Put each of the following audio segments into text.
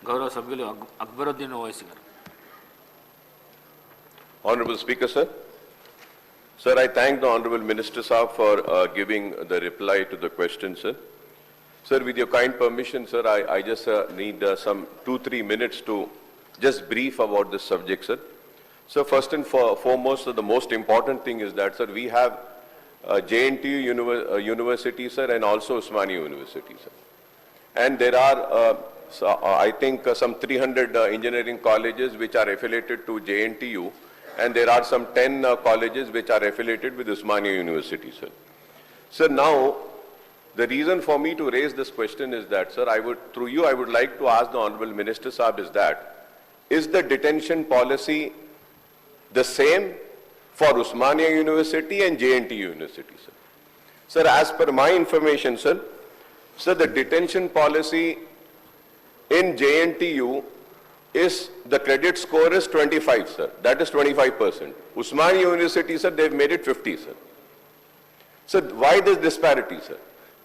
గౌరవ సభ్యులు అక్బరుద్దీన్ ఓవైసీ గారు. Honorable Speaker, sir. Sir, I thank the Honorable Minister Saab for giving the reply to the question, sir. Sir, with your kind permission, sir, I just need some 2-3 minutes to just brief about this subject, sir. So first and foremost, the most important thing is that, sir, we have JNTU University, sir, and also Osmania University, sir. And there are, I think, some 300 engineering colleges which are affiliated to JNTU, and there are some 10 colleges which are affiliated with Osmania University, sir. Sir, now, the reason for me to raise this question is that, sir, through you, I would like to ask the Honorable Minister Saab is the detention policy the same for Osmania University and JNTU University, sir? Sir, as per my information, sir, the detention policy in JNTU is the credit score is 25, sir. That is 25%. Osmania University, sir, they've made it 50, sir. So why this disparity, sir?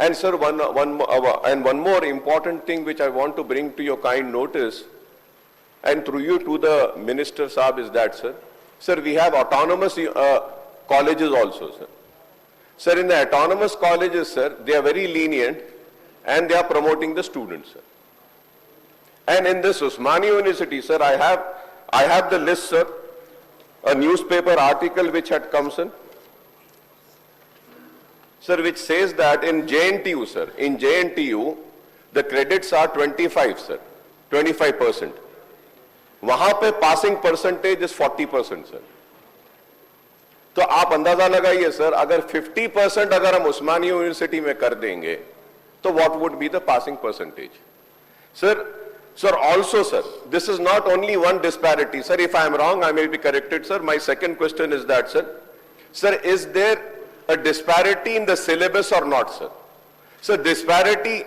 And sir, one more important thing which I want to bring to your kind notice, and through you to the Minister Saab, is that, sir, we have autonomous colleges also, sir. Sir, in the autonomous colleges, sir, they are very lenient and they are promoting the students, sir. And in this Osmania University, sir, I have the list, sir, a newspaper article which had come, sir, which says that in JNTU, sir, the credits are 25, sir, 25%. वहां पे passing percentage is 40%, sir. तो आप अंदाजा लगाइए, sir, अगर 50% अगर हम उस्मानिया university में कर देंगे, तो what would be the passing percentage? Sir, also, sir, this is not only one disparity. Sir, if I am wrong, I may be corrected, sir. My second question is that, sir, is there a disparity in the syllabus or not, sir? So disparity,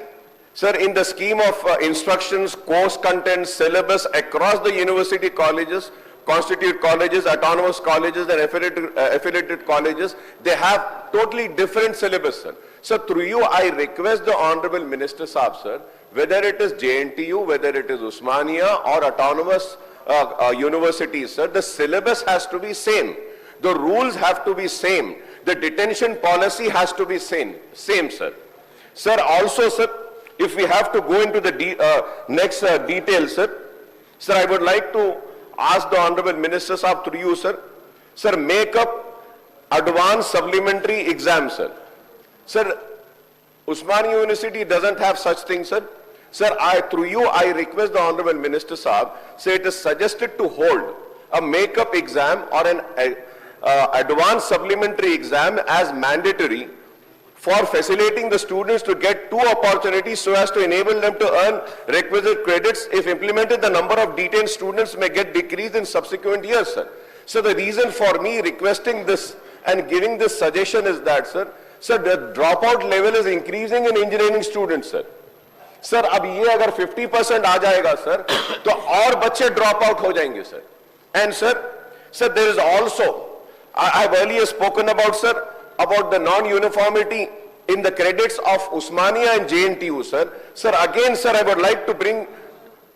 sir, in the scheme of instructions, course content, syllabus across the university colleges, constitute colleges, autonomous colleges and affiliated colleges, they have totally different syllabus, sir. So through you, I request the Honorable Minister Saab, sir, whether it is JNTU, whether it is Osmania or autonomous universities, sir, the syllabus has to be same. The rules have to be same. The detention policy has to be same, sir. Sir, also, sir, if we have to go into the next details, sir, I would like to ask the Honorable Minister Saab through you, sir, make up advanced supplementary exam, sir. Sir, Osmania University doesn't have such things, sir. Sir, through you, I request the Honorable Minister Saab, say it is suggested to hold a make-up exam or an advanced supplementary exam as mandatory for facilitating the students to get 2 opportunities so as to enable them to earn requisite credits. If implemented, the number of detained students may get decreased in subsequent years, sir. So the reason for me requesting this and giving this suggestion is that, sir, the dropout level is increasing in engineering students, sir. Sir, अब ये अगर 50% आ जाएगा, sir, तो और बच्चे drop out हो जाएंगे, sir. And sir, there is also, I have earlier spoken about, sir, about the non-uniformity in the credits of Osmania and JNTU, sir. Sir, again, sir, I would like to bring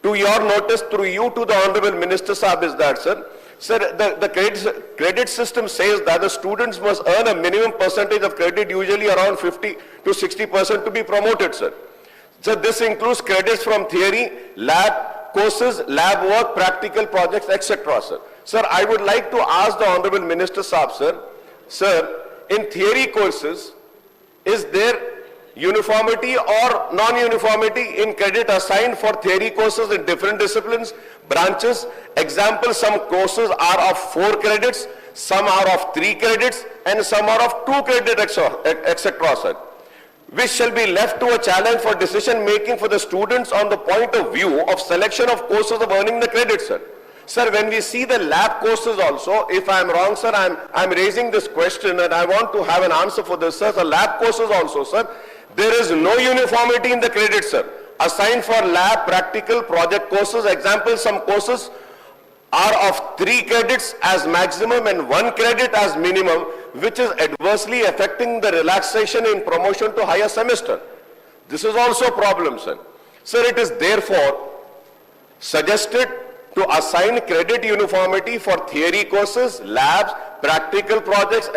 to your notice through you to the Honorable Minister Saab is that, sir, the credit system says that the students must earn a minimum percentage of credit, usually around 50 to 60% to be promoted, sir. So this includes credits from theory, lab courses, lab work, practical projects, etc., sir. Sir, I would like to ask the Honorable Minister Saab, sir, in theory courses, is there uniformity or non-uniformity in credit assigned for theory courses in different disciplines, branches? Example, some courses are of 4 credits, some are of 3 credits, and some are of 2 credits, etc., sir. Which shall be left to a challenge for decision making for the students on the point of view of selection of courses of earning the credit, sir. Sir, when we see the lab courses also, if I am wrong, sir, I'm raising this question and I want to have an answer for this, sir. The lab courses also, sir, there is no uniformity in the credits, sir. Assigned for lab, practical, project courses. Example, some courses are of 3 credits as maximum and 1 credit as minimum, which is adversely affecting the relaxation in promotion to higher semester. This is also a problem, sir. Sir, it is therefore suggested to assign credit uniformity for theory courses, labs, practical projects,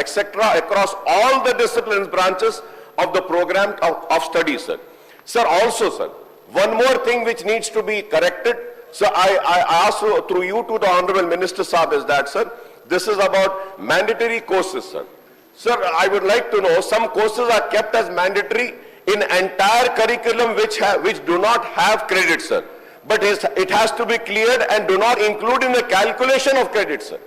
etc. across all the disciplines branches of the program of study, sir. Sir, also, sir, one more thing which needs to be corrected. So I ask through you to the Honorable Minister Saab is that, sir, this is about mandatory courses, sir. Sir, I would like to know, some courses are kept as mandatory in entire curriculum which do not have credit, sir. But it has to be cleared and do not include in the calculation of credit, sir.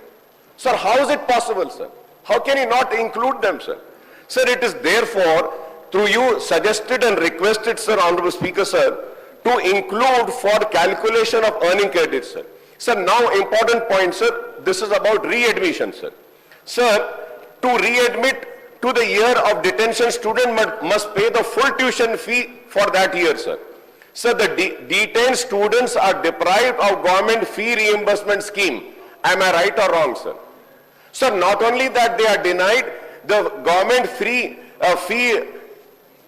Sir, how is it possible, sir? How can you not include them, sir? Sir, it is therefore, through you suggested and requested, sir, Honorable Speaker, sir, to include for calculation of earning credit, sir. Sir, now important point, sir, this is about readmission, sir. Sir, to readmit to the year of detention, student must pay the full tuition fee for that year, sir. Sir, the detained students are deprived of government fee reimbursement scheme. Am I right or wrong, sir? Sir, not only that they are denied the government fee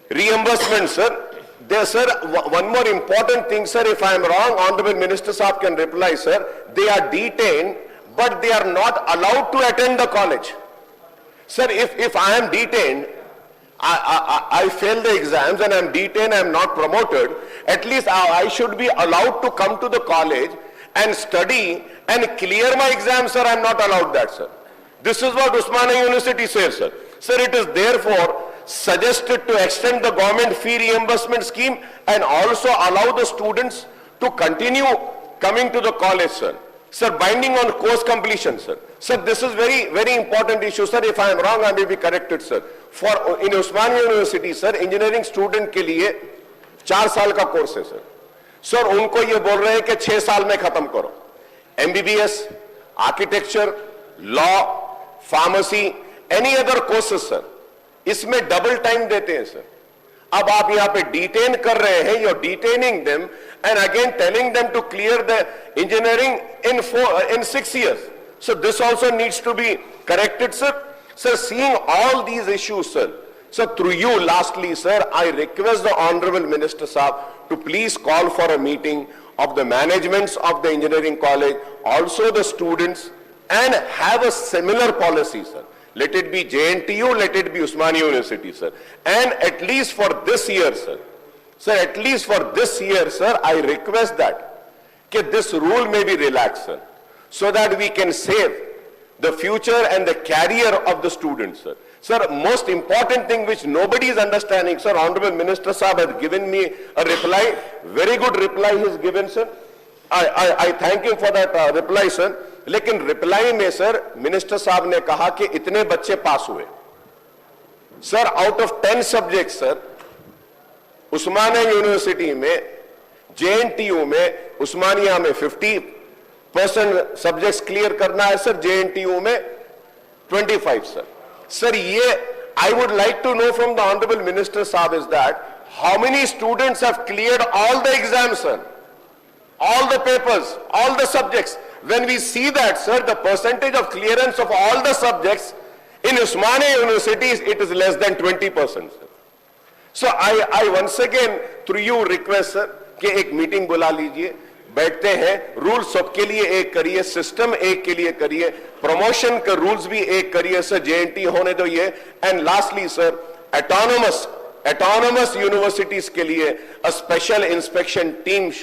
reimbursement, sir. There, sir, one more important thing, sir, if I am wrong, Honorable Minister Saab can reply, sir. They are detained, but they are not allowed to attend the college. Sir, if I am detained, I fail the exams and I am detained, I am not promoted, at least I should be allowed to come to the college and study and clear my exams, sir. I am not allowed that, sir. This is what Osmania University says, sir. Sir, it is therefore suggested to extend the government fee reimbursement scheme and also allow the students to continue coming to the college, sir. Sir, binding on course completion, sir. Sir, this is very, very important issue, sir. If I am wrong, I may be corrected, sir. For in Osmania University, sir, engineering student के लिए 4 साल का course है, sir. Sir, उनको ये बोल रहे हैं कि 6 साल में खत्म करो. MBBS, architecture, law, pharmacy, any other courses, sir, इसमें डबल टाइम देते हैं, सर. अब आप यहां पे डिटेन कर रहे हैं, you're detaining them and again telling them to clear the engineering in 6 years. So this also needs to be corrected, sir. Sir, seeing all these issues, sir, so through you, lastly, sir, I request the Honorable Minister Saab to please call for a meeting of the managements of the engineering college, also the students, and have a similar policy, sir. Let it be JNTU, let it be Osmania University, sir. And at least for this year, sir. Sir, at least for this year, sir, I request that this rule may be relaxed, sir, so that we can save the future and the career of the students, sir. Sir, most important thing which nobody is understanding, sir, Honorable Minister Saab has given me a reply, very good reply he has given, sir. I thank him for that reply, sir. लेकिन reply में, sir, minister साहब ने कहा कि इतने बच्चे पास हुए. Sir, out of 10 subject, sir, Osmania university में, JNTU में, उस्मानिया में 50% सब्जेक्ट्स क्लियर करना है, सर. JNTU में 25, सर. सर, ये I would like to know from the Honorable Minister Saab is that how many students have cleared all the exams, sir, all the papers, all the subjects. When we see that, sir, the percentage of clearance of all the subjects in Osmania universities, it is less than 20%, sir. So I once again through you request, sir, कि एक meeting बुला लीजिए, बैठते हैं, rule सबके लिए एक करिए, सिस्टम एक के लिए करिए, प्रमोशन के रूल्स भी एक करिए, सर. JNT होने दो ये. And lastly, sir, autonomous universities के लिए a special inspection team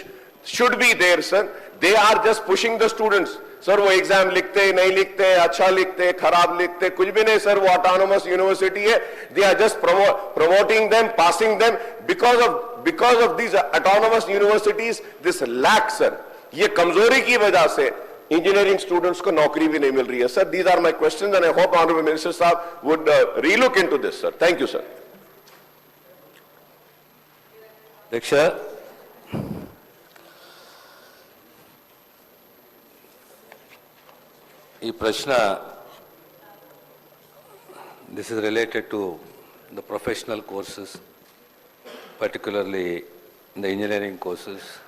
should be there, sir. They are just pushing the students. Sir, वो एग्जाम लिखते नहीं लिखते, अच्छा लिखते खराब लिखते, कुछ भी नहीं, सर. वो autonomous university है. They are just promoting them, passing them. Because of these autonomous universities, this lack, sir, ये कमजोरी की वजह से इंजीनियरिंग स्टूडेंट्स को नौकरी भी नहीं मिल रही है, sir. These are my questions and I hope Honorable Minister Saab would relook into this, sir. Thank you, sir. Diksha. Prashna, this is related to the professional courses, particularly the engineering courses.